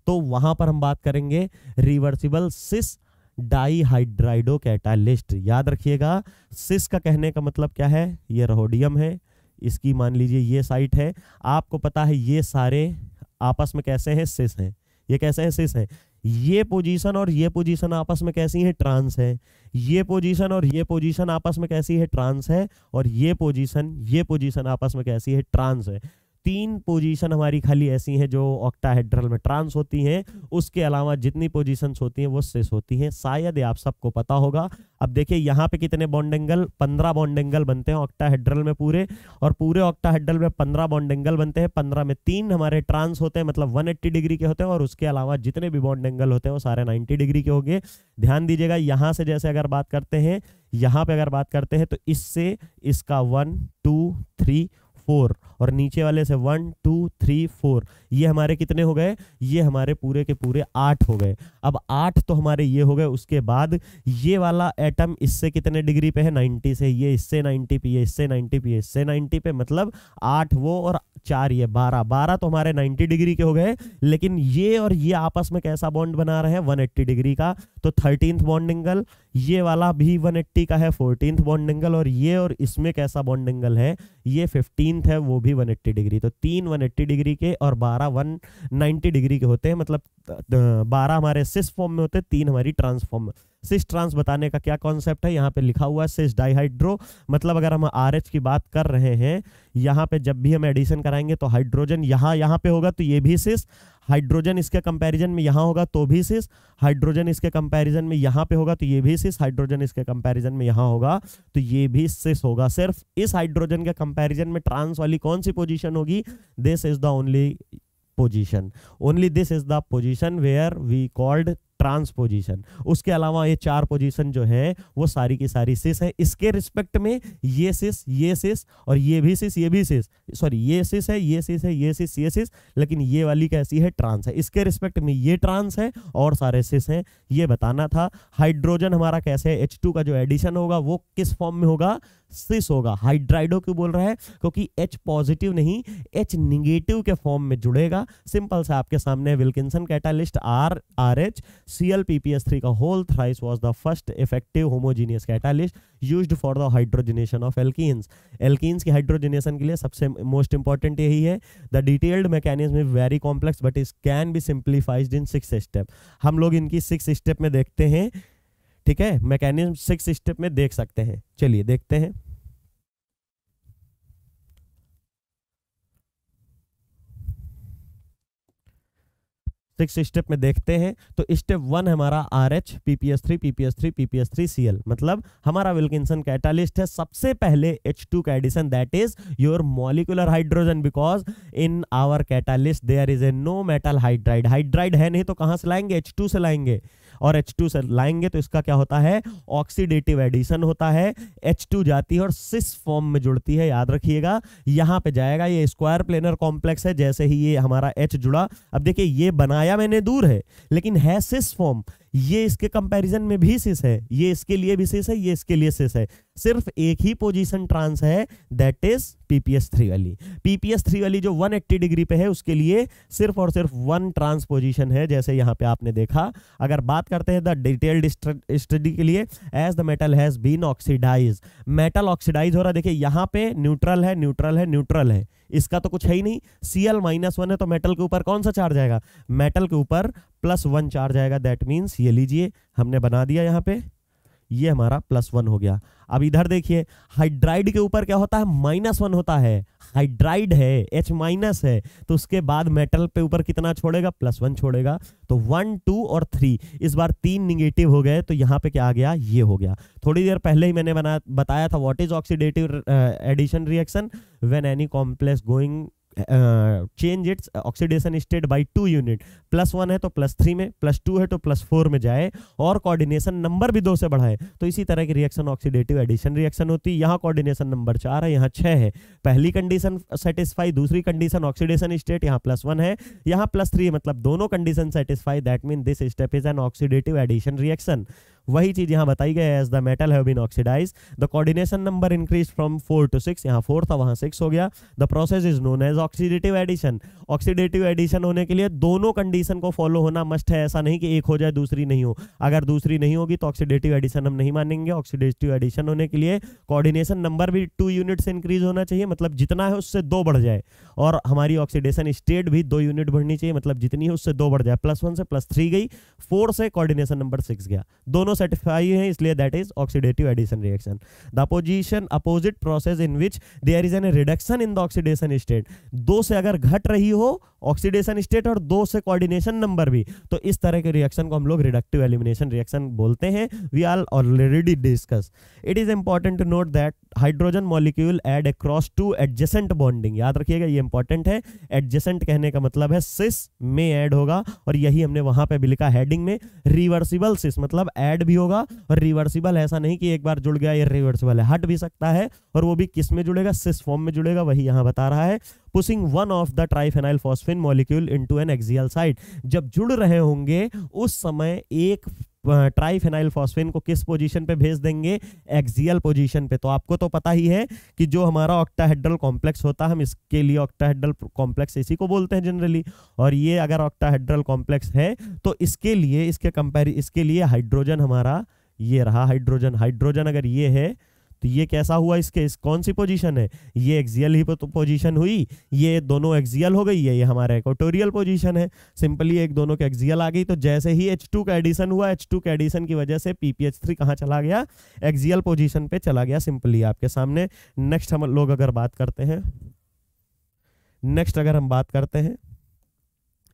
तो वहां पर हम बात करेंगे रिवर्सिबल सिस डाईहाइड्राइडो कैटालिस्ट। याद रखिएगा, सिस का कहने का मतलब क्या है, ये रोडियम है, इसकी मान लीजिए ये साइट है। आपको पता है ये सारे आपस में कैसे हैं, सिस हैं। ये कैसे है, सिस है। ये पोजीशन और ये पोजीशन आपस में कैसी है, ट्रांस है। ये पोजीशन और ये पोजीशन आपस में कैसी है, ट्रांस है। और ये पोजीशन आपस में कैसी है, ट्रांस है। 3 पोजीशन हमारी खाली ऐसी हैं जो ऑक्टाहेड्रल में ट्रांस होती हैं, उसके अलावा जितनी पोजीशंस होती हैं वो सिस होती हैं। शायद आप सबको पता होगा। अब देखिए यहाँ पे कितने बॉन्ड एंगल, 15 बॉन्ड एंगल बनते हैं ऑक्टाहेड्रल में पूरे, और पूरे ऑक्टाहेड्रल में 15 बॉन्ड एंगल बनते हैं। 15 में 3 हमारे ट्रांस होते हैं, मतलब 180 डिग्री के होते हैं, और उसके अलावा जितने भी बॉन्ड एंगल होते हैं वो सारे 90 डिग्री के होंगे। ध्यान दीजिएगा, यहाँ से जैसे अगर बात करते हैं, यहाँ पे अगर बात करते हैं तो इससे इसका 1 2 3 4 और नीचे वाले से 1 2 3 4, ये हमारे कितने हो गए, ये हमारे पूरे के पूरे 8 हो गए। अब 8 तो हमारे ये हो गए। उसके बाद ये वाला एटम इससे कितने डिग्री पे है, 90 से। ये इससे 90 पे, ये इससे 90 पे, ये इससे 90 पे, मतलब 8 वो और 4 ये 12 तो हमारे 90 डिग्री के हो गए। लेकिन ये और ये आपस में कैसा बॉन्ड बना रहे हैं, 180 डिग्री का। तो 13th बॉन्ड एंगल, ये वाला भी 180 का है, 14th बॉन्ड एंगल, और ये और इसमें कैसा बॉन्ड एंगल है, ये 15th है, वो भी 180 डिग्री। तो 3 180 डिग्री के और 12 190 डिग्री के होते हैं। मतलब 12 हमारे सिस फॉर्म में होते हैं, 3 हमारी ट्रांस फॉर्म में। सिस ट्रांस बताने का क्या कॉन्सेप्ट है, यहाँ पे लिखा हुआ है सिस डाइहाइड्रो, मतलब अगर हम RH की बात कर रहे हैं, यहाँ पे जब भी हम एडिशन कराएंगे तो हाइड्रोजन यहाँ पे होगा तो ये भी सिस, हाइड्रोजन इसके कंपैरिजन में यहाँ होगा तो भी सिस, हाइड्रोजन इसके कंपैरिजन में यहाँ पे होगा तो ये भी सिस, हाइड्रोजन इसके कंपैरिजन में यहाँ होगा तो ये भी सिस होगा। सिर्फ इस हाइड्रोजन के कंपैरिजन में ट्रांस वाली कौन सी पोजीशन होगी, this is the only position, only this is the position where we called trans position. उसके अलावा ये 4 पोजीशन जो है वो सारी की सारी सिस है। इसके रिस्पेक्ट में ये सिस और ये भी सिस, ये भी सिस, सॉरी ये सिस है, ये सिस है, ये सिस, ये सिस, लेकिन ये वाली कैसी है, ट्रांस है। इसके रिस्पेक्ट में ये ट्रांस है और सारे सिस हैं, ये बताना था। हाइड्रोजन हमारा कैसे है, H2 का जो एडिशन होगा वो किस फॉर्म में होगा, सिस होगा। हाइड्राइडो क्यों बोल रहा है, क्योंकि H पॉजिटिव नहीं H निगेटिव के फॉर्म में जुड़ेगा। सिंपल से आपके सामने विल्किंसन कैटालिस्ट RH Cl-PPS3 का whole thrice was the first effective homogeneous catalyst used for the hydrogenation of alkenes. Alkenes की हाइड्रोजनेशन के लिए सबसे मोस्ट इंपॉर्टेंट यही है। The detailed mechanism is very complex but it can be simplified in 6 step. हम लोग इनकी 6 step में देखते हैं, ठीक है, मैकेनिज्म 6 स्टेप में देख सकते हैं। चलिए देखते हैं। सिक्स स्टेप में देखते हैं तो स्टेप 1 हमारा RH PPS3 Cl, मतलब हमारा विल्किंसन कैटालिस्ट है। सबसे पहले H2 का addition, that is your molecular hydrogen, because in our catalyst there is a no metal hydride. Hydride है नहीं तो कहां से लाएंगे, H2 से लाएंगे, और H2 से लाएंगे तो इसका क्या होता है, ऑक्सीडेटिव एडिशन होता है। H2 जाती है और सिस फॉर्म में जुड़ती है, याद रखिएगा। यहां पे जाएगा, ये स्क्वायर प्लेनर कॉम्प्लेक्स है, जैसे ही ये हमारा H जुड़ा, अब देखिए ये बनाया मैंने दूर है लेकिन है सिस फॉर्म, ये इसके कंपैरिजन में भी सिस है, ये इसके लिए भी सिस है, ये इसके लिए सिस है। सिर्फ एक ही पोजीशन ट्रांस है, दैट इज PPS3 वाली। PPS3 वाली जो 180 डिग्री पे है उसके लिए सिर्फ और सिर्फ 1 ट्रांस पोजीशन है, जैसे यहाँ पे आपने देखा। अगर बात करते हैं द डिटेल्ड स्टडी के लिए, as the metal has been oxidise, metal oxidise हो रहा है। देखिए यहाँ पे न्यूट्रल है, न्यूट्रल है, न्यूट्रल है, इसका तो कुछ है ही नहीं। Cl-1 है तो मेटल के ऊपर कौन सा चार्ज आएगा, मेटल के ऊपर +1 चार्ज आएगा। दैट मीन्स ये लीजिए, हमने बना दिया यहाँ पे, ये हमारा +1 हो गया। अब इधर देखिए, हाइड्राइड के ऊपर क्या होता है, -1 होता है। हाइड्राइड है, H- है, तो उसके बाद मेटल पे ऊपर कितना छोड़ेगा, +1 छोड़ेगा। तो 1, 2 और 3, इस बार 3 निगेटिव हो गए, तो यहाँ पे क्या आ गया, ये हो गया। थोड़ी देर पहले ही मैंने बताया था what is oxidative addition reaction, when any complex going change its oxidation state by 2 unit. +1 है तो +3 में, +2 है तो +4 में जाए, और कोऑर्डिनेशन नंबर भी 2 से बढ़ाए, तो इसी तरह की रिएक्शन ऑक्सीडेटिव एडिशन रिएक्शन होती है। यहाँ कोऑर्डिनेशन नंबर 4 है, यहाँ 6 है। पहली कंडीशन सेटिस्फाई, दूसरी कंडीशन ऑक्सीडेशन स्टेट, यहाँ +1 है, यहाँ +3 है, मतलब दोनों condition satisfy, that mean this step is an oxidative addition reaction. वही चीज यहाँ बताई गई है, as the metal have been oxidise the coordination number increase from 4 to 6, यहाँ 4 था वहाँ 6 हो गया। The process is known as oxidative addition. Oxidative addition होने के लिए दोनों कंडीशन को फॉलो होना मस्ट है, ऐसा नहीं कि एक हो जाए दूसरी नहीं हो। अगर दूसरी नहीं होगी तो ऑक्सीडेटिव एडिशन हम नहीं मानेंगे। ऑक्सीडेटिव एडिशन होने के लिए कोऑर्डिनेशन नंबर भी 2 यूनिट से इंक्रीज होना चाहिए, मतलब जितना है उससे 2 बढ़ जाए, और हमारी ऑक्सीडेशन स्टेट भी 2 यूनिट बढ़नी चाहिए, मतलब जितनी है उससे 2 बढ़ जाए। +1 से +3 गई, 4 से कोऑर्डिनेशन नंबर 6 गया, दोनों सेटिस्फाई है, इसलिए that is oxidative addition reaction. The position opposite process in which there is an reduction in the oxidation state, 2 से अगर घट रही हो ऑक्सीडेशन स्टेट और 2 से कोऑर्डिनेशन नंबर भी, तो इस तरह के रिएक्शन को हम लोग रिडक्टिव एलिमिनेशन रिएक्शन बोलते हैं। We are already discuss. It is important to note that hydrogen molecule add across 2 adjacent bonding, याद रखिएगा ये इंपॉर्टेंट है। एडजेसेंट कहने का मतलब है सिस में ऐड होगा, और यही हमने वहां पे भी लिखा हेडिंग में। रिवर्सिबल सिस मतलब ऐड भी होगा, और रिवर्सिबल ऐसा नहीं कि एक बार जुड़ गया ये रिवर्सिबल है, हट भी सकता है, और वो भी किस में जुड़ेगा, सिस फॉर्म में जुड़ेगा, वही यहां बता रहा है। Pushing one of the triphenyl phosphine molecule into an axial side, जब जुड़ रहे होंगे उस समय एक ट्राइफेनाइल फॉस्फेन को किस पोजीशन पे भेज देंगे, एक्सियल पोजीशन पे। तो आपको तो पता ही है कि जो हमारा ऑक्टाहेड्रल कॉम्प्लेक्स होता है, हम इसके लिए ऑक्टाहेड्रल कॉम्प्लेक्स इसी को बोलते हैं जनरली, और ये अगर ऑक्टाहेड्रल कॉम्प्लेक्स है तो इसके लिए इसके लिए हाइड्रोजन हमारा ये रहा, हाइड्रोजन अगर ये है तो ये कैसा हुआ, इसके कौन सी पोजीशन है, ये एक्सियल ही पोजीशन हुई, ये दोनों एक्सियल हो गई, ये हमारा इक्वेटोरियल पोजीशन है। सिंपली एक दोनों के एक्सियल आ गई, तो जैसे ही H2 का एडिशन हुआ, H2 के एडिशन की वजह से PPH3 कहाँ चला गया, एक्सियल पोजीशन पे चला गया। सिंपली आपके सामने। नेक्स्ट हम लोग अगर बात करते हैं,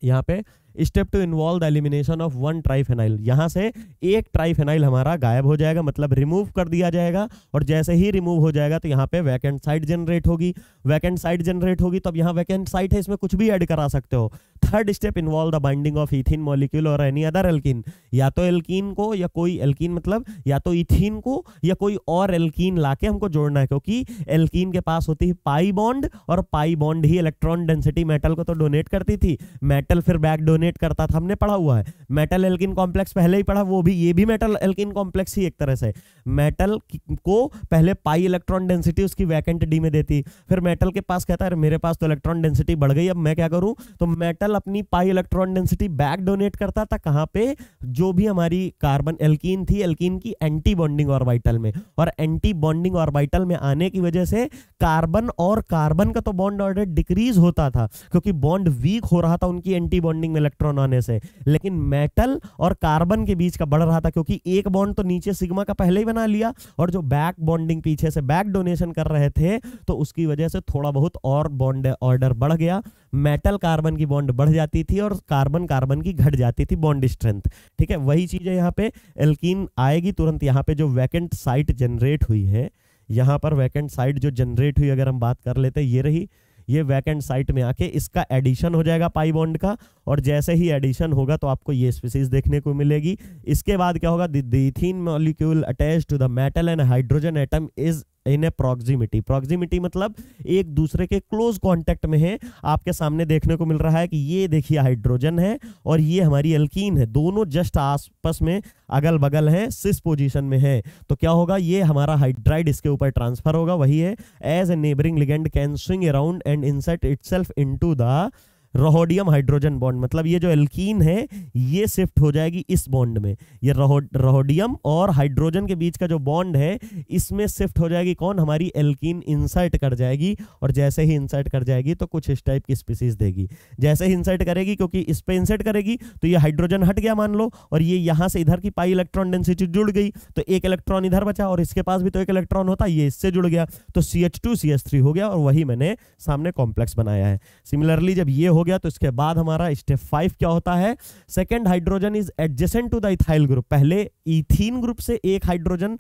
यहाँ पे step two involve the elimination of one triphenyl, यहाँ से एक ट्राइफेनाइल हमारा गायब हो जाएगा, मतलब रिमूव कर दिया जाएगा। और जैसे ही रिमूव हो जाएगा तो यहाँ पे वैकेंट साइट जनरेट होगी। वैकेंट साइट जनरेट होगी तो अब यहाँ वैकेंट साइट है, इसमें कुछ भी ऐड करा सकते हो। Third step involve the binding of ethene molecule और एनी अदर एल्कीन, या तो एल्कीन को या कोई एल्कीन, मतलब या तो इथीन को या कोई और एल्कीन लाके हमको जोड़ना है, क्योंकि एल्कीन के पास होती है पाई बॉन्ड, और पाई बॉन्ड ही इलेक्ट्रॉन डेंसिटी मेटल को तो डोनेट करती थी, मेटल फिर बैक डोनेट करता था। हमने पढ़ा हुआ है मेटल एल्कीन कॉम्प्लेक्स, पहले ही पढ़ा, वो भी ये भी मेटल एल्कीन कॉम्प्लेक्स ही एक तरह से। मेटल को पहले पाई इलेक्ट्रॉन डेंसिटी उसकी वैकेंट डी में देती, फिर मेटल के पास कहता है मेरे पास तो इलेक्ट्रॉन डेंसिटी बढ़ गई, अब मैं क्या करूं, तो मेटल अपनी pi electron density back donate करता था। कहां पे, जो भी हमारी कार्बन एल्कीन थी, एल्कीन की एंटी बॉन्डिंग ऑर्बिटल में, और एंटी बॉन्डिंग ऑर्बिटल में आने की वजह से कार्बन और कार्बन का तो बॉन्ड ऑर्डर डिक्रीज होता था, क्योंकि बॉन्ड वीक हो रहा था उनकी एंटी बॉन्डिंग में इलेक्ट्रॉन आने से। लेकिन मेटल और कार्बन के बीच का बढ़ रहा था, क्योंकि एक बॉन्ड तो नीचे सिग्मा का पहले ही बना लिया, और जो बैक बॉन्डिंग पीछे से बैक डोनेशन कर रहे थे, तो उसकी वजह से थोड़ा बहुत और बॉन्ड ऑर्डर बढ़ गया। मेटल कार्बन की बॉन्ड बढ़ जाती थी और कार्बन कार्बन की घट जाती थी बॉन्ड स्ट्रेंथ। ठीक है, वही चीज है यहाँ पे। एल्कीन आएगी तुरंत, यहाँ पे जो वैकेंट साइट जनरेट हुई है, यहाँ पर वैकेंट साइट जो जनरेट हुई, अगर हम बात कर लेते हैं, ये रही, ये वैकेंट साइट में आके इसका एडिशन हो जाएगा पाई बॉन्ड का, और जैसे ही एडिशन होगा तो आपको ये स्पीसीज देखने को मिलेगी। इसके बाद क्या होगा, the ethene molecule attached to the metal and hydrogen atom is in a proximity. Proximity मतलब एक दूसरे के क्लोज कांटेक्ट में है। आपके सामने देखने को मिल रहा है कि ये देखिए हाइड्रोजन है और ये हमारी एल्कीन है, दोनों जस्ट आपस में अगल बगल है, सिस पोजीशन में है। तो क्या होगा, ये हमारा हाइड्राइड इसके ऊपर ट्रांसफर होगा, वही है as a neighbouring ligand can swing around and insert itself into the rhodium hydrogen bond. मतलब ये जो एल्कीन है ये शिफ्ट हो जाएगी इस बॉन्ड में, ये रोहोडियम और हाइड्रोजन के बीच का जो बॉन्ड है इसमें शिफ्ट हो जाएगी कौन, हमारी एल्कीन इंसर्ट कर जाएगी। और जैसे ही इंसर्ट कर जाएगी तो कुछ इस टाइप की स्पीसीज देगी। जैसे ही इंसर्ट करेगी, क्योंकि इस पे इंसर्ट करेगी तो ये हाइड्रोजन हट गया मान लो, और ये यहाँ से इधर की पाई इलेक्ट्रॉन डेंसिटी जुड़ गई, तो एक इलेक्ट्रॉन इधर बचा, और इसके पास भी तो एक इलेक्ट्रॉन होता, ये इससे जुड़ गया, तो CH2 CH3 हो गया, और वही मैंने सामने कॉम्प्लेक्स बनाया है। सिमिलरली जब ये हो गया तो इसके बाद हमारा स्टेप 5 क्या होता है, second hydrogen is adjacent to the ethyl group. पहले इथीन ग्रुप से एक हाइड्रोजन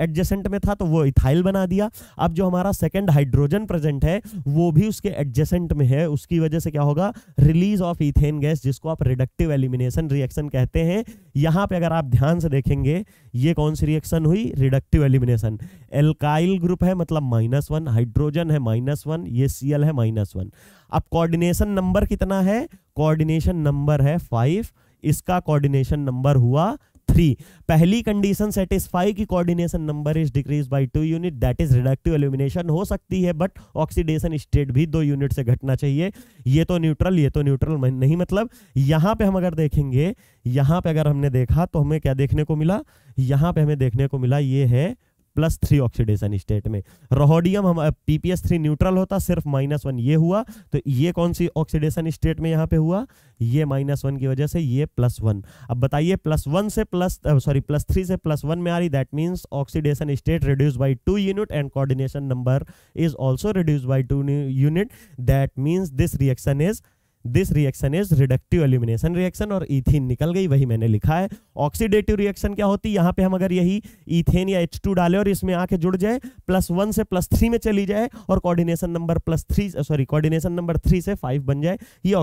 एडजेसेंट में था तो वो इथाइल बना दिया। अब जो हमारा सेकंड हाइड्रोजन प्रेजेंट है वो भी उसके एडजेसेंट में है, उसकी वजह से क्या होगा, रिलीज ऑफ इथेन गैस, जिसको आप रिडक्टिव एलिमिनेशन रिएक्शन कहते हैं। यहां पे अगर आप ध्यान से देखेंगे ये कौन सी रिएक्शन हुई, रिडक्टिव एलिमिनेशन। एल्काइल ग्रुप है मतलब -1, हाइड्रोजन है -1, ये Cl है -1। अब कोऑर्डिनेशन नंबर कितना है, कोऑर्डिनेशन नंबर है 5, इसका कोऑर्डिनेशन नंबर हुआ 3। पहली कंडीशन सेटिस्फाई की coordination number is decrease by 2 unit, that is reductive elimination हो सकती है, बट ऑक्सीडेशन स्टेट भी 2 यूनिट से घटना चाहिए। ये तो न्यूट्रल, ये तो न्यूट्रल नहीं, मतलब यहां पे हम अगर देखेंगे, यहां पे अगर हमने देखा तो हमें क्या देखने को मिला, यहां पे हमें देखने को मिला ये है +3 ऑक्सीडेशन स्टेट में। रोहोडियम हम PPH3 न्यूट्रल होता, सिर्फ -1 ये हुआ, तो ये कौन सी ऑक्सीडेशन स्टेट में यहाँ पे हुआ, ये -1 की वजह से ये +1। अब बताइए +3 से +1 में आ रही, that means oxidation state reduce by 2 unit and coordination number is also reduce by 2 unit, that means this reaction is reductive elimination reaction. और इथीन निकल गई, वही मैंने लिखा है। ऑक्सीडेटिव रिएक्शन क्या होती है, यहाँ पे हम अगर यही इथेन या H2 डालें और इसमें आके जुड़ जाए, +1 से +3 में चली जाए और कोऑर्डिनेशन नंबर 3 से 5 बन जाए, ये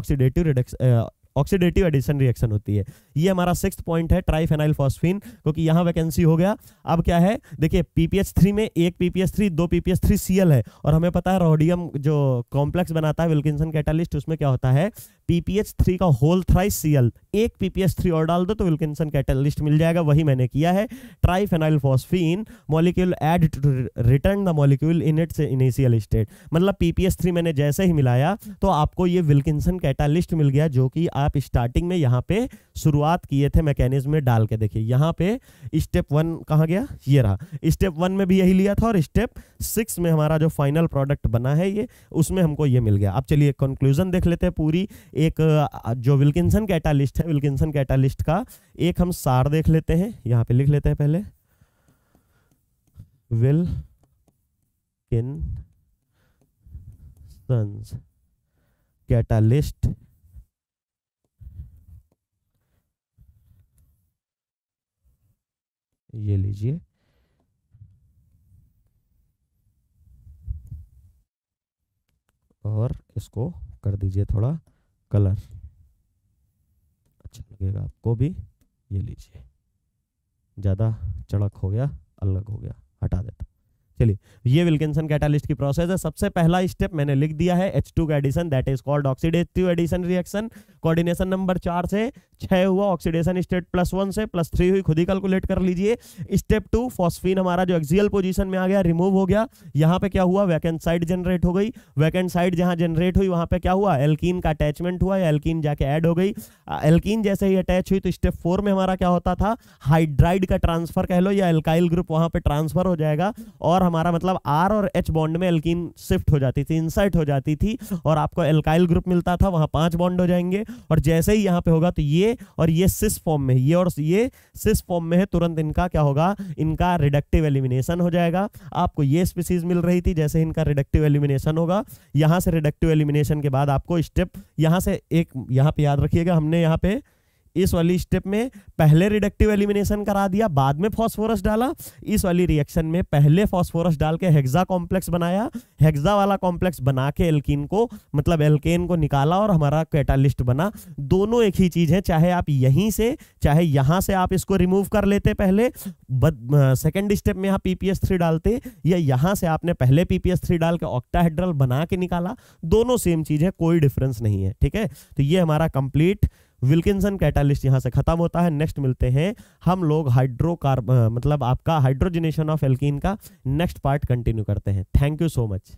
ऑक्सीडेटिव एडिशन रिएक्शन होती है। ये हमारा 6th पॉइंट है, ट्राइफेनाइल फॉस्फीन, क्योंकि यहाँ वैकेंसी हो गया। अब क्या है, देखिए PPH3 में एक PPH3 2 PPH3 Cl है, और हमें पता है रोडियम जो कॉम्प्लेक्स बनाता है विल्किंसन कैटालिस्ट, उसमें क्या होता है PPH3 का होल थ्राइस Cl एक PPS3 और डाल दो तो विल्किंसन कैटालिस्ट मिल जाएगा, वही मैंने किया है। Triphenyl phosphine molecule add to return the molecule in its initial state, मतलब PPS3 मैंने जैसे ही मिलाया तो आपको ये विल्किंसन कैटालिस्ट मिल गया, जो कि आप स्टार्टिंग में यहाँ पे शुरुआत किए थे मैकेनिज्म में डाल के। देखिए यहाँ पे स्टेप 1 कहाँ गया, ये रहा। स्टेप 1 में भी यही लिया था और स्टेप 6 में हमारा जो फाइनल प्रोडक्ट बना है ये, उसमें हमको ये मिल गया। अब चलिए कंक्लूजन देख लेते हैं पूरी, एक जो विल्किंसन कैटालिस्ट है, विल्किंसन कैटालिस्ट का एक हम सार देख लेते हैं। यहाँ पे लिख लेते हैं पहले, विल्किंसन कैटालिस्ट ये लीजिए, और इसको कर दीजिए थोड़ा कलर, अच्छा लगेगा आपको भी। ये लीजिए, ज़्यादा चड़क हो गया, अलग हो गया, हटा देता। चलिए, ये विल्किंसन कैटालिस्ट की प्रोसेस है। सबसे पहला स्टेप मैंने लिख दिया है, H2 का addition, that is called oxidative addition reaction. Coordination number 4 से 6 हुआ, ऑक्सीडेशन स्टेट +1 से +3 हुई, खुद ही कैलकुलेट कर लीजिए। स्टेप 2, फॉस्फीन हमारा जो एक्सियल पोजीशन में आ गया, रिमूव हो गया। यहाँ पे क्या हुआ, वैकेंट साइड जनरेट हो गई। वैकेंट साइड जहाँ जनरेट हुई वहाँ पे क्या हुआ, एल्कीन का अटैचमेंट हुआ, एल्कीन जाके ऐड हो गई। एल्कीन जैसे ही अटैच हुई तो स्टेप 4 में हमारा क्या होता था, हाइड्राइड का ट्रांसफर कह लो, या एल्काइल ग्रुप वहाँ पे ट्रांसफर हो जाएगा, और हमारा मतलब R और H बॉन्ड में एल्कीन शिफ्ट हो जाती थी, इंसर्ट हो जाती थी, और आपको एल्काइल ग्रुप मिलता था, वहां 5 बॉन्ड हो जाएंगे। और जैसे ही यहाँ पे होगा तो ये और ये सिस फॉर्म में, ये और ये सिस फॉर्म में है, तुरंत इनका क्या होगा, इनका रिडक्टिव एलिमिनेशन हो जाएगा। आपको ये स्पीसीज मिल रही थी, जैसे इनका रिडक्टिव एलिमिनेशन होगा, यहाँ से रिडक्टिव एलिमिनेशन के बाद आपको स्टेप यहाँ से एक, यहाँ पे याद रखिएगा, हमने यहाँ पे इस वाली स्टेप में पहले रिडक्टिव एलिमिनेशन करा दिया, बाद में फास्फोरस डाला। इस वाली रिएक्शन में पहले फास्फोरस डाल के हेक्सा कॉम्प्लेक्स बनाया, हेक्सा वाला कॉम्प्लेक्स बना के एल्कीन को, मतलब एल्केन को निकाला, और हमारा कैटालिस्ट बना। दोनों एक ही चीज है, चाहे आप यहीं से चाहे यहां से आप इसको रिमूव कर लेते पहले, सेकंड स्टेप में आप PPS3 डालते, या यहां से आपने पहले PPS3 डाल के ऑक्टाहेड्रल बना के निकाला, दोनों सेम चीज है, कोई डिफरेंस नहीं है। ठीक है, तो ये हमारा कंप्लीट विल्किंसन कैटालिस्ट यहाँ से खत्म होता है। नेक्स्ट मिलते हैं हम लोग मतलब आपका हाइड्रोजनेशन ऑफ एल्कीन का नेक्स्ट पार्ट कंटिन्यू करते हैं। Thank you so much.